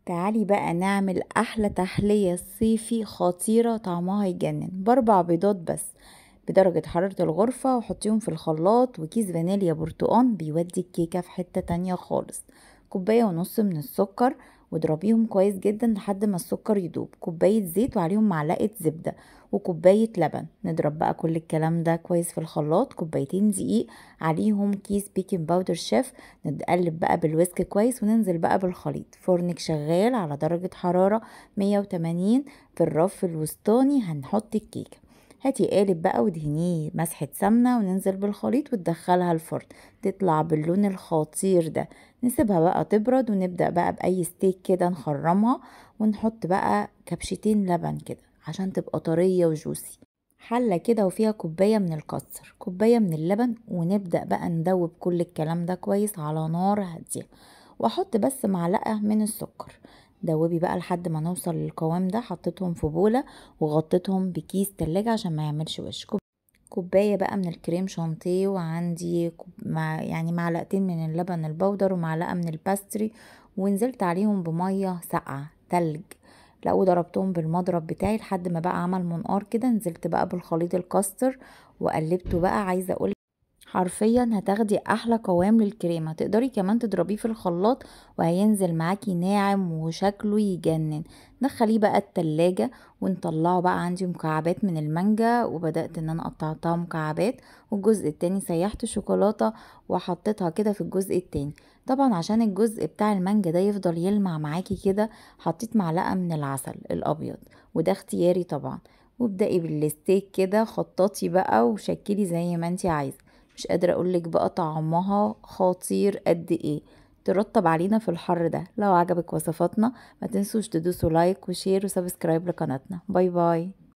تعالي بقى نعمل احلى تحلية صيفي خطيرة طعمها يجنن ب4 بيضات بس بدرجة حرارة الغرفة، وحطيهم في الخلاط، وكيس فانيليا برتقان بيودي الكيكة في حتة تانية خالص. 1.5 كوباية من السكر، واضربيهم كويس جدا لحد ما السكر يدوب. كوباية زيت وعليهم معلقة زبدة وكوباية لبن. نضرب بقى كل الكلام ده كويس في الخلاط. 2 كوباية دقيق، عليهم كيس بيكنج باودر شيف. نقلب بقى بالويسك كويس، وننزل بقى بالخليط. فرنك شغال على درجة حرارة 180. في الرف الوسطاني هنحط الكيكة. هاتي قالب بقى ودهنيه مسحة سمنة، وننزل بالخليط وتدخلها الفرن. تطلع باللون الخطير ده. نسيبها بقى تبرد، ونبدأ بقى بأي ستيك كده نخرمها، ونحط بقى كبشتين لبن كده عشان تبقى طرية وجوسي. حلة كده وفيها 1 كوباية من الكسر، 1 كوباية من اللبن، ونبدأ بقى ندوب كل الكلام ده كويس على نار هادية. واحط بس معلقة من السكر. دوبي بقى لحد ما نوصل للقوام ده. حطيتهم في بولة وغطيتهم بكيس تلاجة عشان ما يعملش وش. كوباية بقى من الكريم شانتيه، وعندي يعني معلقتين من اللبن البودر، ومعلقة من الباستري. ونزلت عليهم بمية ساقعة تلج. لا، وضربتهم بالمضرب بتاعي لحد ما بقى عمل منقار كده. نزلت بقى بالخليط الكاستر وقلبته بقى. عايزة اقول حرفيا هتاخدي احلى قوام للكريمه. تقدري كمان تضربيه في الخلاط وهينزل معاكي ناعم وشكله يجنن. دخليه بقى التلاجة ونطلعه. بقى عندي مكعبات من المانجا، وبدأت ان انا قطعتها مكعبات، والجزء التاني سيحت شوكولاتة وحطيتها كده في الجزء التاني. طبعا عشان الجزء بتاع المانجا ده يفضل يلمع معاكي كده، حطيت معلقة من العسل الابيض، وده اختياري طبعا. وابدأي بالستيك كده، خططي بقى وشكلي زي ما انتي عايزة. مش قادرة اقولك بقى طعمها خطير قد ايه. ترطب علينا في الحر ده. لو عجبك وصفاتنا ما تنسوش تدوسوا لايك وشير وسبسكرايب لقناتنا. باي باي.